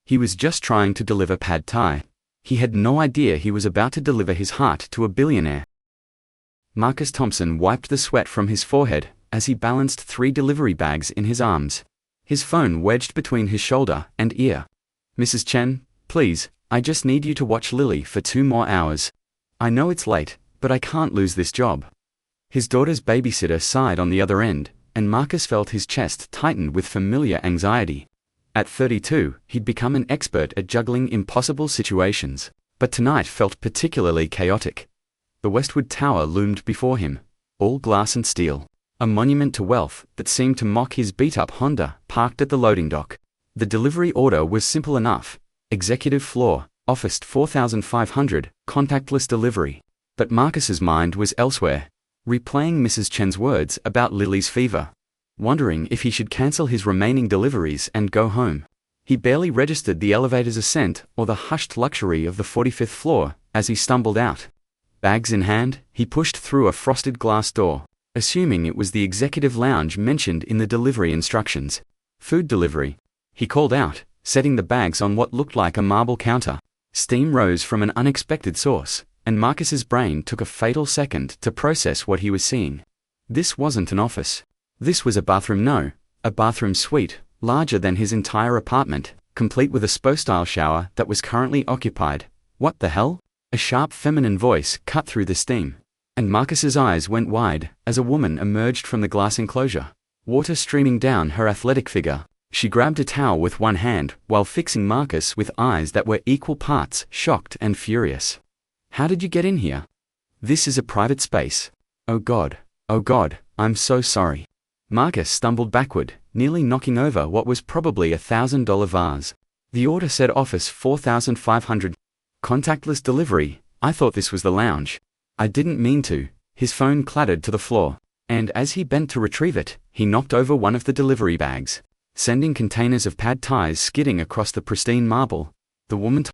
He was just trying to deliver pad thai. He had no idea he was about to deliver his heart to a billionaire. Marcus Thompson wiped the sweat from his forehead as he balanced 3 delivery bags in his arms, his phone wedged between his shoulder and ear. "Mrs. Chen, please, I just need you to watch Lily for 2 more hours. I know it's late, but I can't lose this job." His daughter's babysitter sighed on the other end, and Marcus felt his chest tighten with familiar anxiety. At 32, he'd become an expert at juggling impossible situations, but tonight felt particularly chaotic. The Westwood Tower loomed before him, all glass and steel, a monument to wealth that seemed to mock his beat-up Honda parked at the loading dock. The delivery order was simple enough: executive floor, office 4500, contactless delivery. But Marcus's mind was elsewhere, replaying Mrs. Chen's words about Lily's fever, wondering if he should cancel his remaining deliveries and go home. He barely registered the elevator's ascent or the hushed luxury of the 45th floor as he stumbled out. Bags in hand, he pushed through a frosted glass door, assuming it was the executive lounge mentioned in the delivery instructions. "Food delivery," he called out, setting the bags on what looked like a marble counter. Steam rose from an unexpected source, and Marcus's brain took a fatal second to process what he was seeing. This wasn't an office. This was a bathroom. No, a bathroom suite, larger than his entire apartment, complete with a spa-style shower that was currently occupied. What the hell? A sharp feminine voice cut through the steam, and Marcus's eyes went wide as a woman emerged from the glass enclosure, water streaming down her athletic figure. She grabbed a towel with one hand while fixing Marcus with eyes that were equal parts shocked and furious. "How did you get in here? This is a private space." Oh God, I'm so sorry." Marcus stumbled backward, nearly knocking over what was probably a $1,000 vase. The order said office 4500. Contactless delivery. I thought this was the lounge. I didn't mean to. His phone clattered to the floor, and as he bent to retrieve it, he knocked over one of the delivery bags, sending containers of pad thais skidding across the pristine marble. The woman,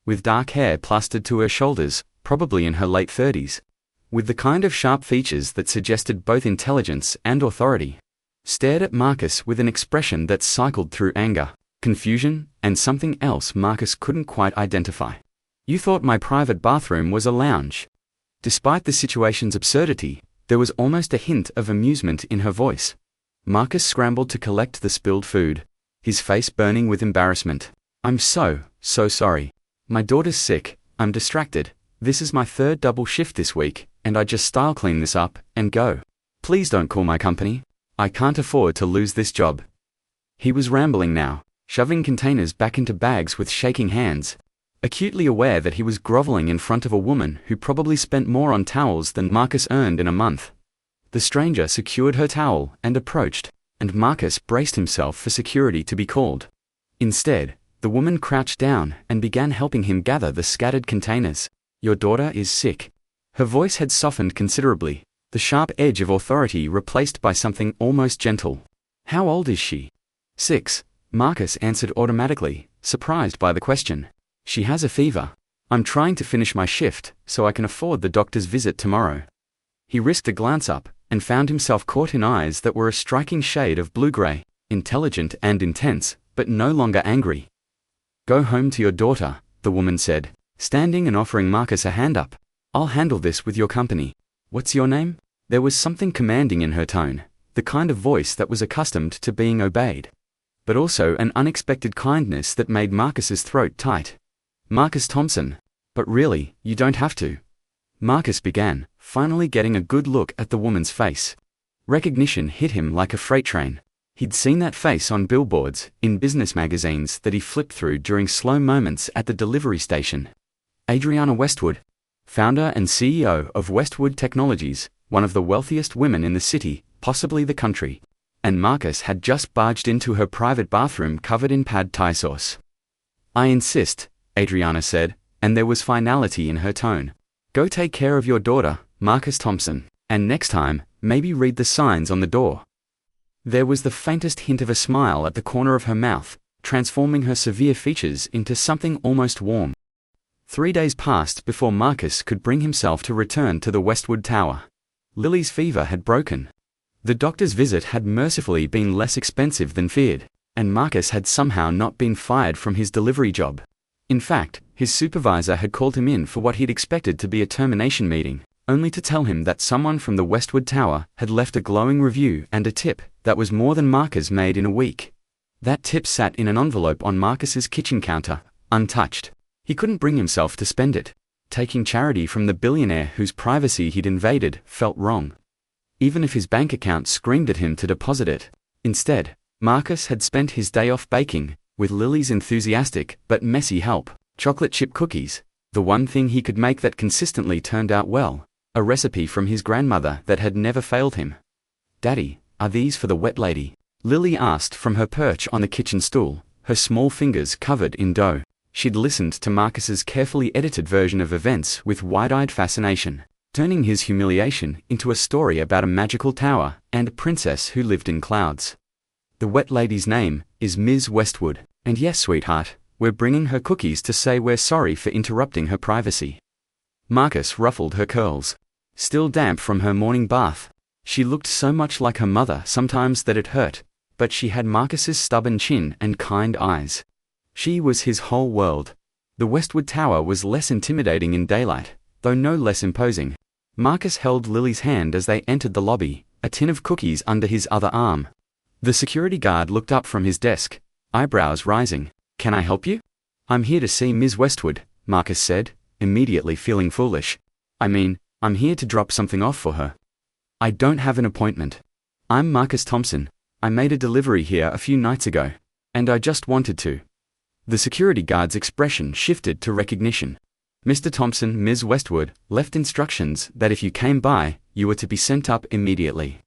with dark hair plastered to her shoulders, probably in her late 30s, with the kind of sharp features that suggested both intelligence and authority, stared at Marcus with an expression that cycled through anger, confusion, and something else Marcus couldn't quite identify. "You thought my private bathroom was a lounge." Despite the situation's absurdity, there was almost a hint of amusement in her voice. Marcus scrambled to collect the spilled food, his face burning with embarrassment. "I'm so sorry. My daughter's sick, I'm distracted. This is my 3rd double shift this week, and I just style clean this up and go. Please don't call my company. I can't afford to lose this job." He was rambling now, shoving containers back into bags with shaking hands, acutely aware that he was groveling in front of a woman who probably spent more on towels than Marcus earned in a month. The stranger secured her towel and approached, and Marcus braced himself for security to be called. Instead, the woman crouched down and began helping him gather the scattered containers. "Your daughter is sick." Her voice had softened considerably, the sharp edge of authority replaced by something almost gentle. "How old is she?" 6, Marcus answered automatically, surprised by the question. "She has a fever. I'm trying to finish my shift so I can afford the doctor's visit tomorrow." He risked a glance up and found himself caught in eyes that were a striking shade of blue-gray, intelligent and intense, but no longer angry. "Go home to your daughter," the woman said, standing and offering Marcus a hand up. "I'll handle this with your company. What's your name?" There was something commanding in her tone, the kind of voice that was accustomed to being obeyed, but also an unexpected kindness that made Marcus's throat tight. "Marcus Thompson. But really, you don't have to." Marcus began, finally getting a good look at the woman's face. Recognition hit him like a freight train. He'd seen that face on billboards, in business magazines that he flipped through during slow moments at the delivery station. Adriana Westwood, founder and CEO of Westwood Technologies, one of the wealthiest women in the city, possibly the country. And Marcus had just barged into her private bathroom covered in pad thai sauce. "I insist," Adriana said, and there was finality in her tone. "Go take care of your daughter, Marcus Thompson, and next time, maybe read the signs on the door." There was the faintest hint of a smile at the corner of her mouth, transforming her severe features into something almost warm. 3 days passed before Marcus could bring himself to return to the Westwood Tower. Lily's fever had broken. The doctor's visit had mercifully been less expensive than feared. and Marcus had somehow not been fired from his delivery job. In fact, his supervisor had called him in for what he'd expected to be a termination meeting, only to tell him that someone from the Westwood Tower had left a glowing review and a tip that was more than Marcus made in a week. That tip sat in an envelope on Marcus's kitchen counter, untouched. He couldn't bring himself to spend it. Taking charity from the billionaire whose privacy he'd invaded felt wrong, even if his bank account screamed at him to deposit it. Instead, Marcus had spent his day off baking, with Lily's enthusiastic but messy help, chocolate chip cookies, the one thing he could make that consistently turned out well, a recipe from his grandmother that had never failed him. "Daddy, are these for the wet lady?" Lily asked from her perch on the kitchen stool, her small fingers covered in dough. She'd listened to Marcus's carefully edited version of events with wide-eyed fascination, turning his humiliation into a story about a magical tower and a princess who lived in clouds. "The wet lady's name is Ms. Westwood, and yes, sweetheart, we're bringing her cookies to say we're sorry for interrupting her privacy." Marcus ruffled her curls. Still damp from her morning bath, she looked so much like her mother sometimes that it hurt, but she had Marcus's stubborn chin and kind eyes. She was his whole world. The Westwood Tower was less intimidating in daylight, though no less imposing. Marcus held Lily's hand as they entered the lobby, a tin of cookies under his other arm. The security guard looked up from his desk, eyebrows rising. "Can I help you?" "I'm here to see Ms. Westwood," Marcus said, immediately feeling foolish. I'm here to drop something off for her." "I don't have an appointment. I'm Marcus Thompson. I made a delivery here a few nights ago, and I just wanted to." The security guard's expression shifted to recognition. "Mr. Thompson, Ms. Westwood left instructions that if you came by, you were to be sent up immediately."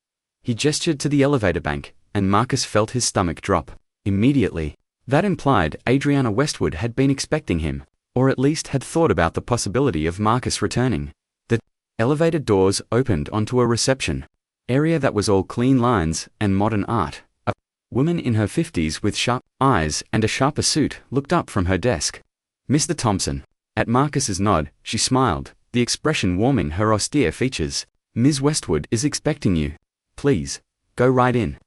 He gestured to the elevator bank, and Marcus felt his stomach drop. Immediately. That implied Adriana Westwood had been expecting him, or at least had thought about the possibility of Marcus returning. The elevator doors opened onto a reception area that was all clean lines and modern art. A woman in her 50s with sharp eyes and a sharper suit looked up from her desk. "Mr. Thompson." At Marcus's nod, she smiled, the expression warming her austere features. "Ms. Westwood is expecting you. Please, go right in."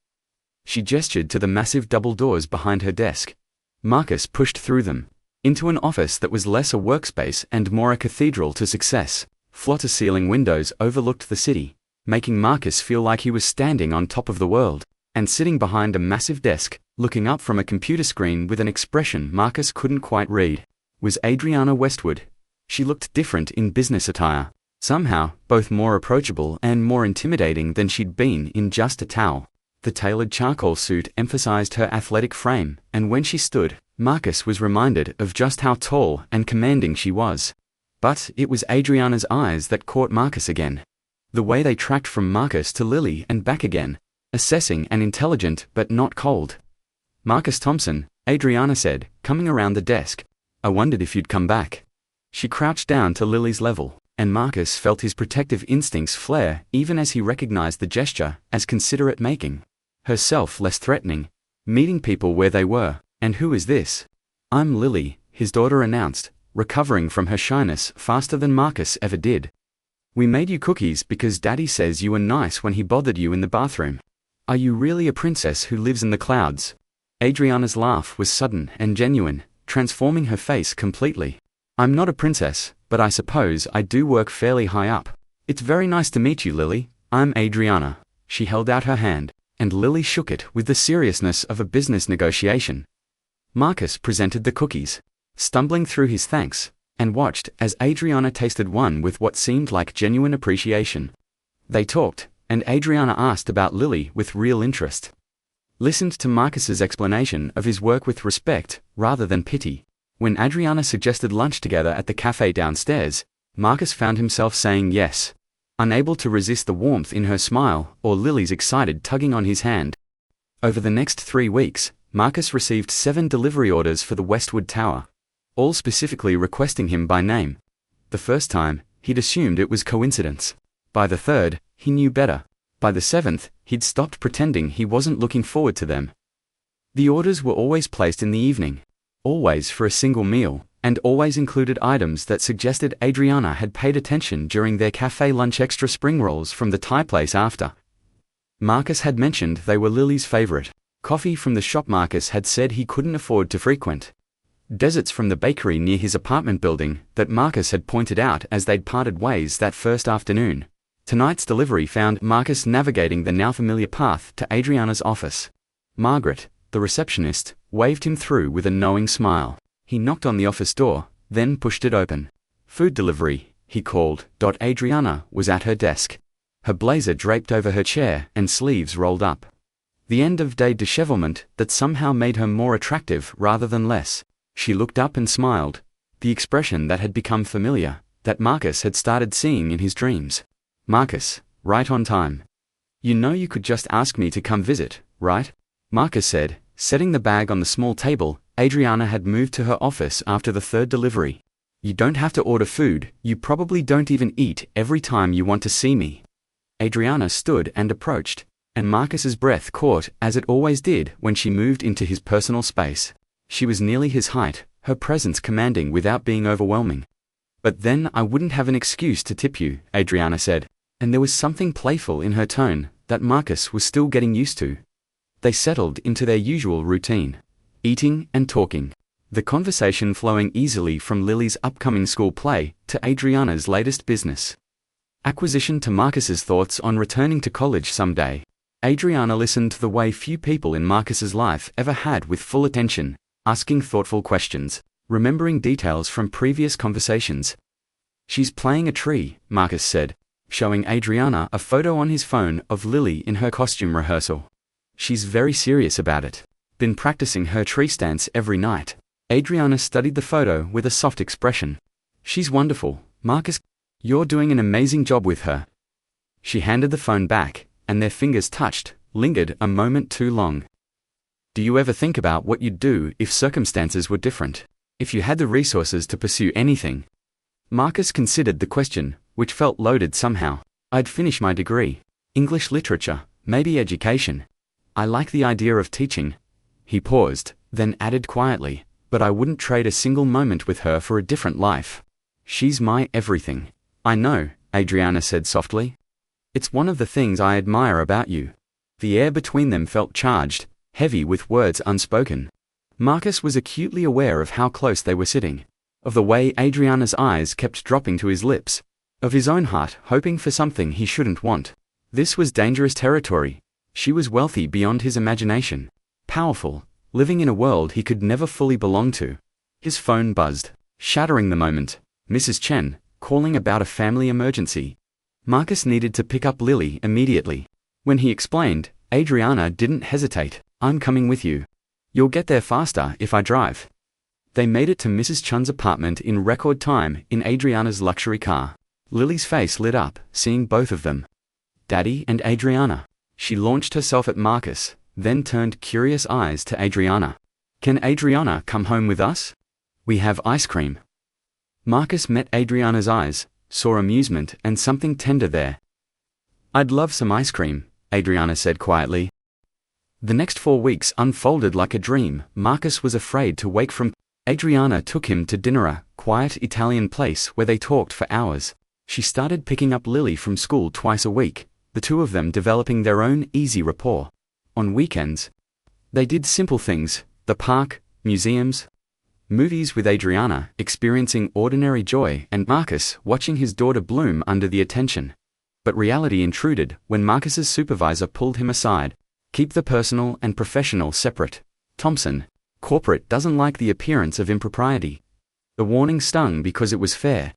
She gestured to the massive double doors behind her desk. Marcus pushed through them, into an office that was less a workspace and more a cathedral to success. Floor-to-ceiling windows overlooked the city, making Marcus feel like he was standing on top of the world. And sitting behind a massive desk, looking up from a computer screen with an expression Marcus couldn't quite read, was Adriana Westwood. She looked different in business attire, somehow both more approachable and more intimidating than she'd been in just a towel. The tailored charcoal suit emphasized her athletic frame, and when she stood, Marcus was reminded of just how tall and commanding she was. But it was Adriana's eyes that caught Marcus again. The way they tracked from Marcus to Lily and back again, assessing and intelligent but not cold. "Marcus Thompson," Adriana said, coming around the desk. "I wondered if you'd come back." She crouched down to Lily's level, and Marcus felt his protective instincts flare even as he recognized the gesture as considerate, making herself less threatening. "Meeting people where they were. And who is this?" "I'm Lily," his daughter announced, recovering from her shyness faster than Marcus ever did. "We made you cookies because Daddy says you were nice when he bothered you in the bathroom. Are you really a princess who lives in the clouds?" Adriana's laugh was sudden and genuine, transforming her face completely. "I'm not a princess, but I suppose I do work fairly high up. It's very nice to meet you, Lily. I'm Adriana." She held out her hand, and Lily shook it with the seriousness of a business negotiation. Marcus presented the cookies, stumbling through his thanks, and watched as Adriana tasted one with what seemed like genuine appreciation. They talked, and Adriana asked about Lily with real interest. Listened to Marcus's explanation of his work with respect rather than pity. When Adriana suggested lunch together at the cafe downstairs, Marcus found himself saying yes, unable to resist the warmth in her smile or Lily's excited tugging on his hand. Over the next 3 weeks, Marcus received 7 delivery orders for the Westwood Tower, all specifically requesting him by name. The first time, he'd assumed it was coincidence. By the third, he knew better. By the 7th, he'd stopped pretending he wasn't looking forward to them. The orders were always placed in the evening, always for a single meal, and always included items that suggested Adriana had paid attention during their cafe lunch. Extra spring rolls from the Thai place after. Marcus had mentioned they were Lily's favorite. Coffee from the shop Marcus had said he couldn't afford to frequent. Desserts from the bakery near his apartment building that Marcus had pointed out as they'd parted ways that first afternoon. Tonight's delivery found Marcus navigating the now familiar path to Adriana's office. Margaret, the receptionist, waved him through with a knowing smile. He knocked on the office door, then pushed it open. "Food delivery," he called. Adriana was at her desk. Her blazer draped over her chair and sleeves rolled up. The end-of-day dishevelment that somehow made her more attractive rather than less. She looked up and smiled, the expression that had become familiar, that Marcus had started seeing in his dreams. "Marcus, right on time. You know you could just ask me to come visit, right?" Marcus said, setting the bag on the small table. Adriana had moved to her office after the third delivery. "You don't have to order food, you probably don't even eat every time you want to see me." Adriana stood and approached, and Marcus's breath caught as it always did when she moved into his personal space. She was nearly his height, her presence commanding without being overwhelming. "But then I wouldn't have an excuse to tip you," Adriana said, and there was something playful in her tone that Marcus was still getting used to. They settled into their usual routine, eating and talking, the conversation flowing easily from Lily's upcoming school play to Adriana's latest business acquisition to Marcus's thoughts on returning to college someday. Adriana listened the way few people in Marcus's life ever had, with full attention, asking thoughtful questions, remembering details from previous conversations. "She's playing a tree," Marcus said, showing Adriana a photo on his phone of Lily in her costume rehearsal. "She's very serious about it. Been practicing her tree stance every night." Adriana studied the photo with a soft expression. "She's wonderful, Marcus. You're doing an amazing job with her." She handed the phone back, and their fingers touched, lingered a moment too long. "Do you ever think about what you'd do if circumstances were different? If you had the resources to pursue anything?" Marcus considered the question, which felt loaded somehow. "I'd finish my degree. English literature, maybe education. I like the idea of teaching." He paused, then added quietly, "But I wouldn't trade a single moment with her for a different life. She's my everything." "I know," Adriana said softly. "It's one of the things I admire about you." The air between them felt charged, heavy with words unspoken. Marcus was acutely aware of how close they were sitting, of the way Adriana's eyes kept dropping to his lips, of his own heart hoping for something he shouldn't want. This was dangerous territory. She was wealthy beyond his imagination, powerful, living in a world he could never fully belong to. His phone buzzed, shattering the moment. Mrs. Chen, calling about a family emergency. Marcus needed to pick up Lily immediately. When he explained, Adriana didn't hesitate. "I'm coming with you. You'll get there faster if I drive." They made it to Mrs. Chun's apartment in record time in Adriana's luxury car. Lily's face lit up, seeing both of them. "Daddy and Adriana." She launched herself at Marcus, then turned curious eyes to Adriana. "Can Adriana come home with us? We have ice cream." Marcus met Adriana's eyes, saw amusement and something tender there. "I'd love some ice cream," Adriana said quietly. The next 4 weeks unfolded like a dream. Marcus was afraid to wake from. Adriana took him to dinner, a quiet Italian place where they talked for hours. She started picking up Lily from school twice a week, the two of them developing their own easy rapport. On weekends, they did simple things: the park, museums, movies, with Adriana experiencing ordinary joy and Marcus watching his daughter bloom under the attention. But reality intruded when Marcus's supervisor pulled him aside. "Keep the personal and professional separate. Thompson, corporate doesn't like the appearance of impropriety." The warning stung because it was fair.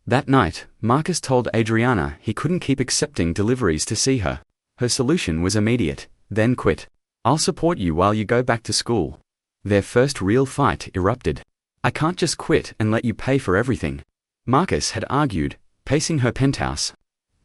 That night, Marcus told Adriana he couldn't keep accepting deliveries to see her. Her solution was immediate: then quit. "I'll support you while you go back to school." Their first real fight erupted. "I can't just quit and let you pay for everything," Marcus had argued, pacing her penthouse.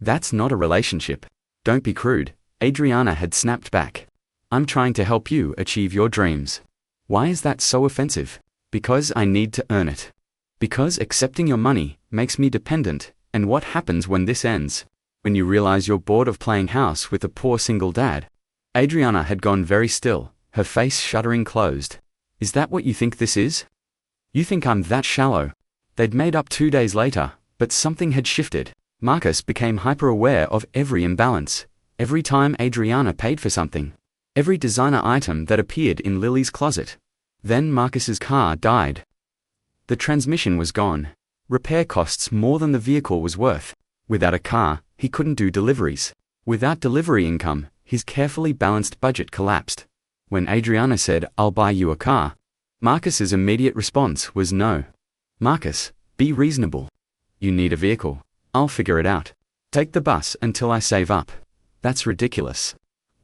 "That's not a relationship. Don't be crude," Adriana had snapped back. "I'm trying to help you achieve your dreams." "Why is that so offensive?" "Because I need to earn it. Because accepting your money makes me dependent, and what happens when this ends? When you realize you're bored of playing house with a poor single dad?" Adriana had gone very still, her face shuddering closed. "Is that what you think this is? You think I'm that shallow?" They'd made up 2 days later, but something had shifted. Marcus became hyper-aware of every imbalance. Every time Adriana paid for something, every designer item that appeared in Lily's closet. Then Marcus's car died. The transmission was gone. Repair costs more than the vehicle was worth. Without a car, he couldn't do deliveries. Without delivery income, his carefully balanced budget collapsed. When Adriana said, "I'll buy you a car," Marcus's immediate response was no. "Marcus, be reasonable. You need a vehicle. I'll figure it out. Take the bus until I save up." "That's ridiculous.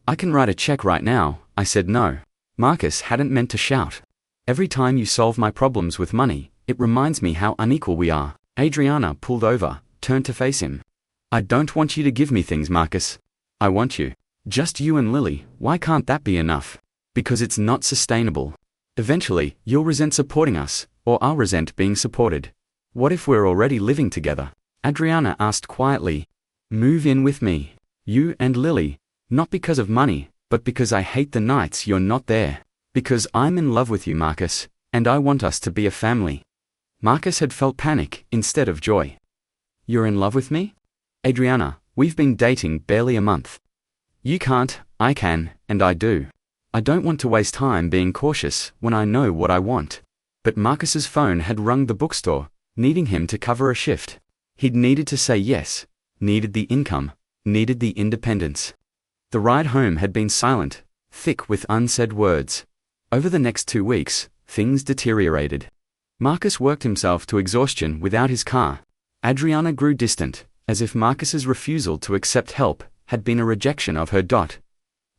I can write a check right now," I said. No. Marcus hadn't meant to shout. "Every time you solve my problems with money, it reminds me how unequal we are." Adriana pulled over, turned to face him. "I don't want you to give me things, Marcus. I want you. Just you and Lily. Why can't that be enough?" "Because it's not sustainable. Eventually, you'll resent supporting us, or I'll resent being supported." "What if we're already living together?" Adriana asked quietly. "Move in with me. You and Lily. Not because of money, but because I hate the nights you're not there. Because I'm in love with you, Marcus, and I want us to be a family." Marcus had felt panic instead of joy. "You're in love with me?" "Adriana, we've been dating barely a month. You can't, I can, and I do. I don't want to waste time being cautious when I know what I want." But Marcus's phone had rung the bookstore, needing him to cover a shift. He'd needed to say yes, needed the income, needed the independence. The ride home had been silent, thick with unsaid words. Over the next 2 weeks, things deteriorated. Marcus worked himself to exhaustion without his car. Adriana grew distant, as if Marcus's refusal to accept help had been a rejection of her.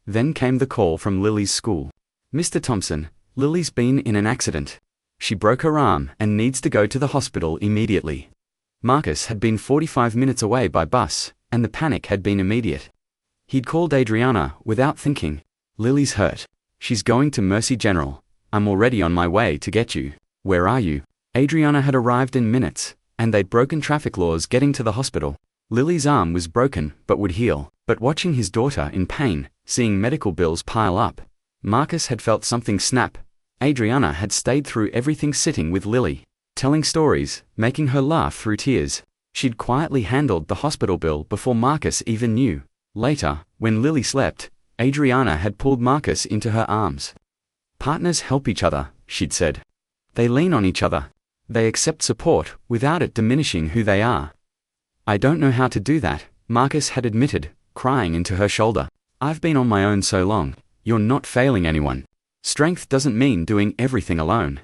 Then came the call from Lily's school. "Mr. Thompson, Lily's been in an accident. She broke her arm and needs to go to the hospital immediately." Marcus had been 45 minutes away by bus, and the panic had been immediate. He'd called Adriana without thinking. "Lily's hurt. She's going to Mercy General. I'm already on my way to get you. Where are you?" Adriana had arrived in minutes, and they'd broken traffic laws getting to the hospital. Lily's arm was broken, but would heal. But watching his daughter in pain, seeing medical bills pile up, Marcus had felt something snap. Adriana had stayed through everything, sitting with Lily, telling stories, making her laugh through tears. She'd quietly handled the hospital bill before Marcus even knew. Later, when Lily slept, Adriana had pulled Marcus into her arms. "Partners help each other," she'd said. "They lean on each other. They accept support without it diminishing who they are." "I don't know how to do that," Marcus had admitted, crying into her shoulder. "I've been on my own so long. You're not failing anyone. Strength doesn't mean doing everything alone."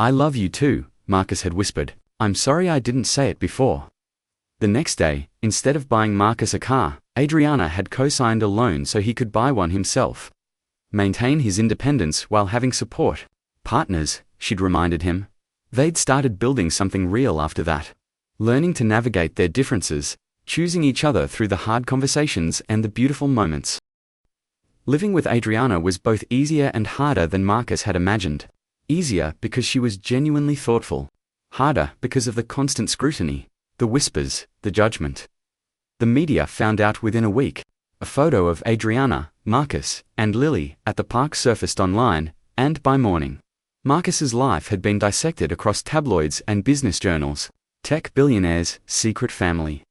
"I love you too," Marcus had whispered. "I'm sorry I didn't say it before." The next day, instead of buying Marcus a car, Adriana had co-signed a loan so he could buy one himself. Maintain his independence while having support. Partners, she'd reminded him. They'd started building something real after that. Learning to navigate their differences, choosing each other through the hard conversations and the beautiful moments. Living with Adriana was both easier and harder than Marcus had imagined. Easier because she was genuinely thoughtful. Harder because of the constant scrutiny, the whispers, the judgment. The media found out within a week. A photo of Adriana, Marcus, and Lily at the park surfaced online, and by morning, Marcus's life had been dissected across tabloids and business journals. Tech billionaire's secret family.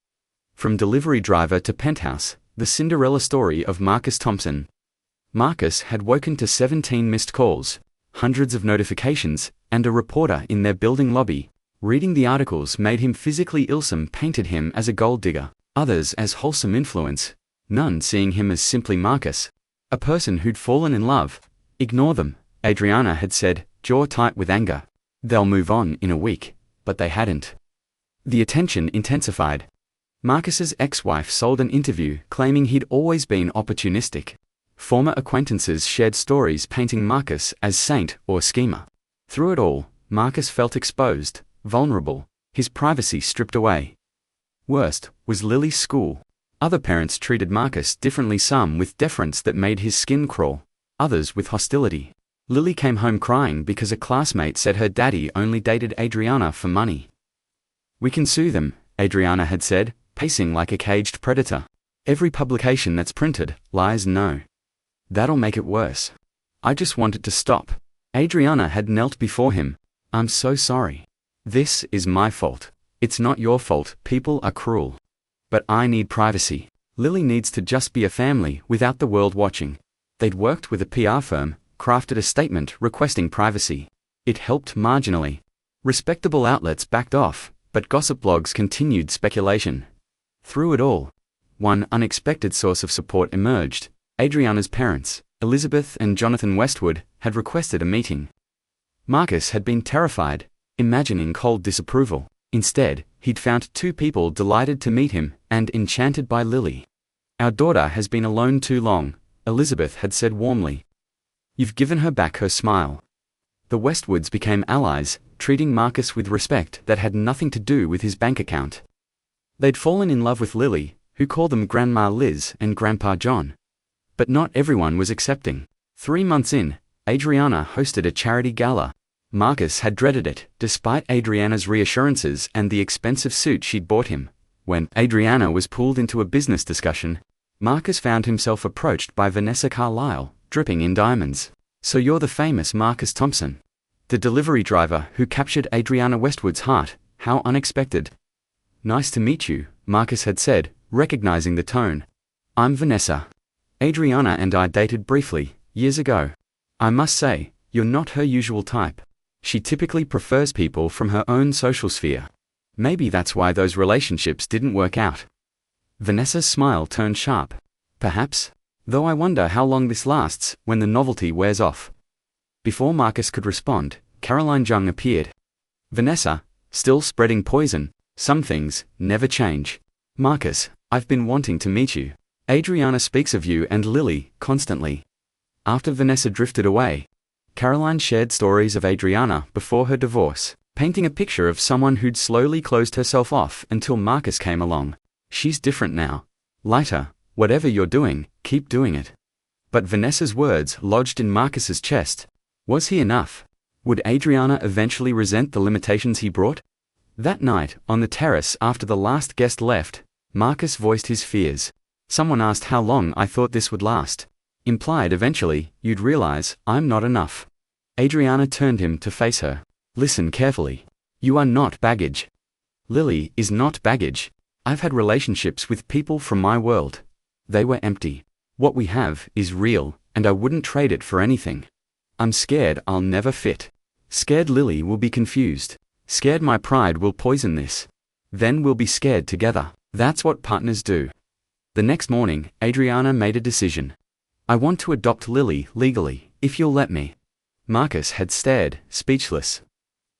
From delivery driver to penthouse, the Cinderella story of Marcus Thompson. Marcus had woken to 17 missed calls, hundreds of notifications, and a reporter in their building lobby. Reading the articles made him physically ill. Some painted him as a gold digger, others as wholesome influence, none seeing him as simply Marcus, a person who'd fallen in love. "Ignore them," Adriana had said, jaw tight with anger. "They'll move on in a week." But they hadn't. The attention intensified. Marcus's ex-wife sold an interview claiming he'd always been opportunistic. Former acquaintances shared stories painting Marcus as saint or schemer. Through it all, Marcus felt exposed, vulnerable, his privacy stripped away. Worst was Lily's school. Other parents treated Marcus differently, some with deference that made his skin crawl, others with hostility. Lily came home crying because a classmate said her daddy only dated Adriana for money. "We can sue them," Adriana had said, pacing like a caged predator. "Every publication that's printed lies. No. That'll make it worse. I just want it to stop." Adriana had knelt before him. "I'm so sorry. This is my fault. It's not your fault. People are cruel. But I need privacy. Lily needs to just be a family without the world watching." They'd worked with a PR firm, crafted a statement requesting privacy. It helped marginally. Respectable outlets backed off, but gossip blogs continued speculation. Through it all, one unexpected source of support emerged. Adriana's parents, Elizabeth and Jonathan Westwood, had requested a meeting. Marcus had been terrified, imagining cold disapproval. Instead, he'd found two people delighted to meet him and enchanted by Lily. "Our daughter has been alone too long," Elizabeth had said warmly. "You've given her back her smile." The Westwoods became allies, treating Marcus with respect that had nothing to do with his bank account. They'd fallen in love with Lily, who called them Grandma Liz and Grandpa John. But not everyone was accepting. 3 months in, Adriana hosted a charity gala. Marcus had dreaded it, despite Adriana's reassurances and the expensive suit she'd bought him. When Adriana was pulled into a business discussion, Marcus found himself approached by Vanessa Carlyle, dripping in diamonds. "So you're the famous Marcus Thompson, the delivery driver who captured Adriana Westwood's heart. How unexpected." "Nice to meet you," Marcus had said, recognizing the tone. "I'm Vanessa. Adriana and I dated briefly, years ago. I must say, you're not her usual type. She typically prefers people from her own social sphere. Maybe that's why those relationships didn't work out." Vanessa's smile turned sharp. "Perhaps. Though I wonder how long this lasts when the novelty wears off." Before Marcus could respond, Caroline Jung appeared. "Vanessa, still spreading poison. Some things never change. Marcus, I've been wanting to meet you. Adriana speaks of you and Lily constantly." After Vanessa drifted away, Caroline shared stories of Adriana before her divorce, painting a picture of someone who'd slowly closed herself off until Marcus came along. "She's different now. Lighter. Whatever you're doing, keep doing it." But Vanessa's words lodged in Marcus's chest. Was he enough? Would Adriana eventually resent the limitations he brought? That night, on the terrace after the last guest left, Marcus voiced his fears. "Someone asked how long I thought this would last. Implied eventually, you'd realize I'm not enough." Adriana turned him to face her. "Listen carefully. You are not baggage. Lily is not baggage. I've had relationships with people from my world. They were empty. What we have is real, and I wouldn't trade it for anything. I'm scared I'll never fit. Scared Lily will be confused. Scared my pride will poison this. Then we'll be scared together. That's what partners do." The next morning, Adriana made a decision. "I want to adopt Lily legally, if you'll let me." Marcus had stared, speechless.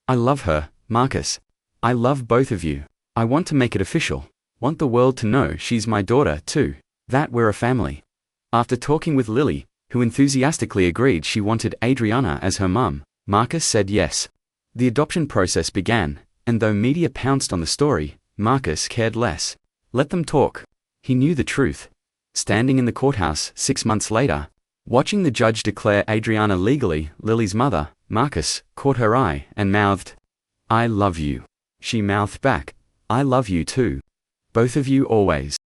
"I love her, Marcus. I love both of you. I want to make it official. Want the world to know she's my daughter, too. That we're a family." After talking with Lily, who enthusiastically agreed she wanted Adriana as her mum, Marcus said yes. The adoption process began, and though media pounced on the story, Marcus cared less. Let them talk. He knew the truth. Standing in the courthouse 6 months later, watching the judge declare Adriana legally Lily's mother, Marcus caught her eye and mouthed, "I love you." She mouthed back, "I love you too. Both of you always."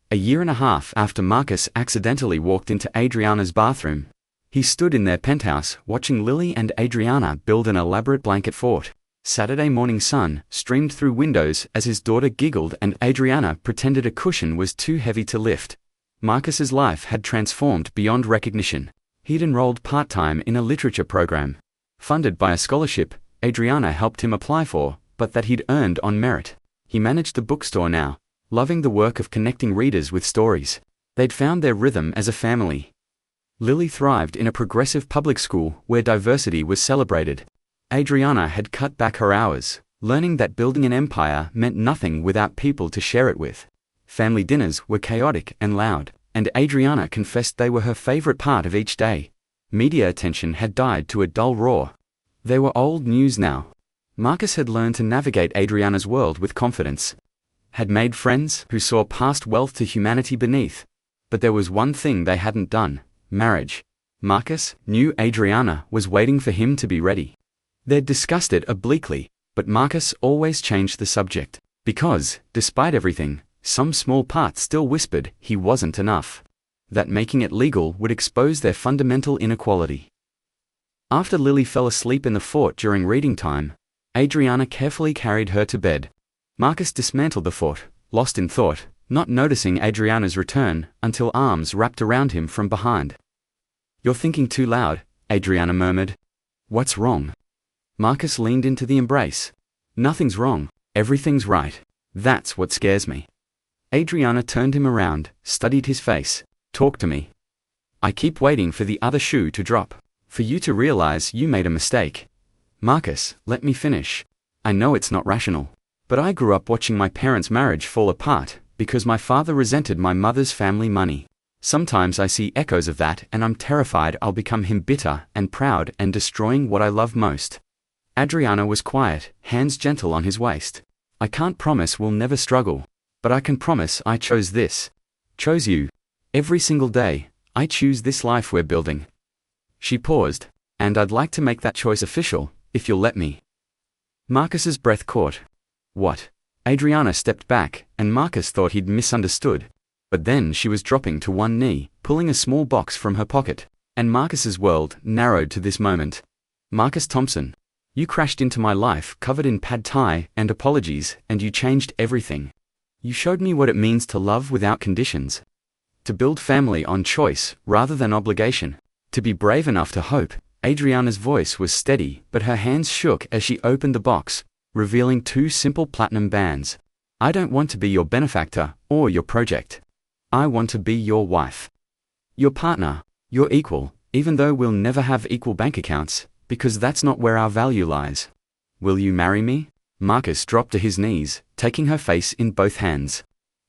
A year and a half after Marcus accidentally walked into Adriana's bathroom, he stood in their penthouse watching Lily and Adriana build an elaborate blanket fort. Saturday morning sun streamed through windows as his daughter giggled and Adriana pretended a cushion was too heavy to lift. Marcus's life had transformed beyond recognition. He'd enrolled part-time in a literature program, funded by a scholarship Adriana helped him apply for, but that he'd earned on merit. He managed the bookstore now, loving the work of connecting readers with stories. They'd found their rhythm as a family. Lily thrived in a progressive public school where diversity was celebrated. Adriana had cut back her hours, learning that building an empire meant nothing without people to share it with. Family dinners were chaotic and loud, and Adriana confessed they were her favorite part of each day. Media attention had died to a dull roar. They were old news now. Marcus had learned to navigate Adriana's world with confidence. Had made friends who saw past wealth to humanity beneath. But there was one thing they hadn't done: marriage. Marcus knew Adriana was waiting for him to be ready. They'd discussed it obliquely, but Marcus always changed the subject. Because, despite everything, some small part still whispered he wasn't enough. That making it legal would expose their fundamental inequality. After Lily fell asleep in the fort during reading time, Adriana carefully carried her to bed. Marcus dismantled the fort, lost in thought, not noticing Adriana's return until arms wrapped around him from behind. You're thinking too loud, Adriana murmured. What's wrong? Marcus leaned into the embrace. Nothing's wrong. Everything's right. That's what scares me. Adriana turned him around, studied his face. Talk to me. I keep waiting for the other shoe to drop. For you to realize you made a mistake. Marcus, let me finish. I know it's not rational. But I grew up watching my parents' marriage fall apart, because my father resented my mother's family money. Sometimes I see echoes of that and I'm terrified I'll become him, bitter and proud and destroying what I love most. Adriana was quiet, hands gentle on his waist. I can't promise we'll never struggle. But I can promise I chose this. Chose you. Every single day, I choose this life we're building. She paused. And I'd like to make that choice official, if you'll let me. Marcus's breath caught. What? Adriana stepped back, and Marcus thought he'd misunderstood. But then she was dropping to one knee, pulling a small box from her pocket. And Marcus's world narrowed to this moment. Marcus Thompson. You crashed into my life covered in pad thai and apologies, and you changed everything. You showed me what it means to love without conditions. To build family on choice rather than obligation. To be brave enough to hope. Adriana's voice was steady, but her hands shook as she opened the box, revealing 2 simple platinum bands. I don't want to be your benefactor or your project. I want to be your wife. Your partner, your equal, even though we'll never have equal bank accounts, because that's not where our value lies. Will you marry me? Marcus dropped to his knees, taking her face in both hands.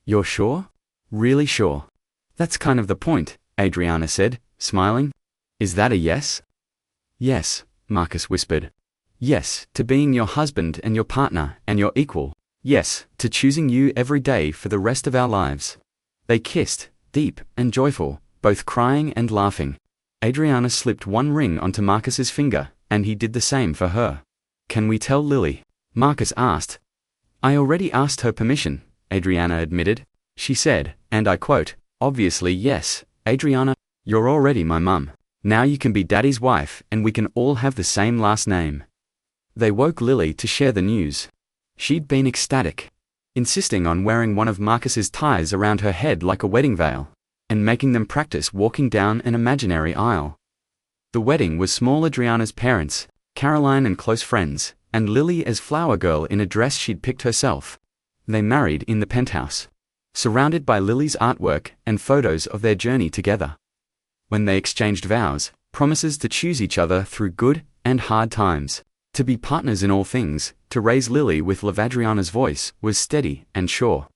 You're sure? Really sure? That's kind of the point, Adriana said, smiling. Is that a yes? Yes, Marcus whispered. Yes, to being your husband and your partner and your equal. Yes, to choosing you every day for the rest of our lives. They kissed, deep and joyful, both crying and laughing. Adriana slipped one ring onto Marcus's finger, and he did the same for her. Can we tell Lily? Marcus asked. I already asked her permission, Adriana admitted. She said, and I quote, obviously yes, Adriana, you're already my mum. Now you can be Daddy's wife and we can all have the same last name. They woke Lily to share the news. She'd been ecstatic, insisting on wearing one of Marcus's ties around her head like a wedding veil, and making them practice walking down an imaginary aisle. The wedding was small. Adriana's parents, Caroline and close friends, and Lily as flower girl in a dress she'd picked herself. They married in the penthouse, surrounded by Lily's artwork and photos of their journey together. When they exchanged vows, promises to choose each other through good and hard times, to be partners in all things, to raise Lily with love. Adriana's voice was steady and sure.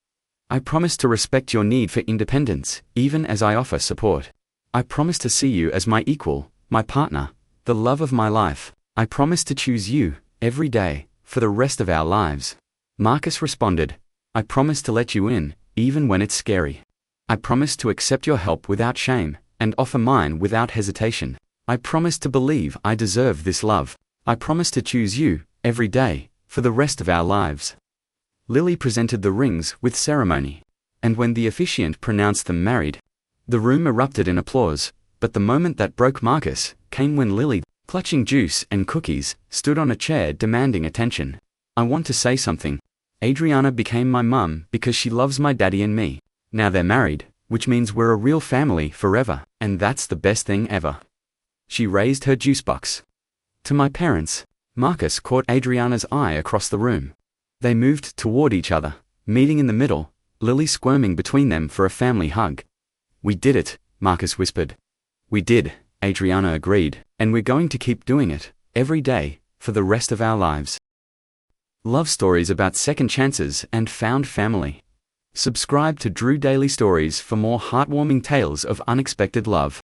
I promise to respect your need for independence, even as I offer support. I promise to see you as my equal, my partner, the love of my life. I promise to choose you, every day, for the rest of our lives. Marcus responded, I promise to let you in, even when it's scary. I promise to accept your help without shame, and offer mine without hesitation. I promise to believe I deserve this love. I promise to choose you, every day, for the rest of our lives. Lily presented the rings with ceremony, and when the officiant pronounced them married, the room erupted in applause. But the moment that broke Marcus came when Lily, clutching juice and cookies, stood on a chair demanding attention. I want to say something. Adriana became my mum because she loves my daddy and me. Now they're married, which means we're a real family forever, and that's the best thing ever. She raised her juice box. To my parents. Marcus caught Adriana's eye across the room. They moved toward each other, meeting in the middle, Lily squirming between them for a family hug. We did it, Marcus whispered. We did, Adriana agreed, and we're going to keep doing it, every day, for the rest of our lives. Love stories about second chances and found family. Subscribe to Drew Daily Stories for more heartwarming tales of unexpected love.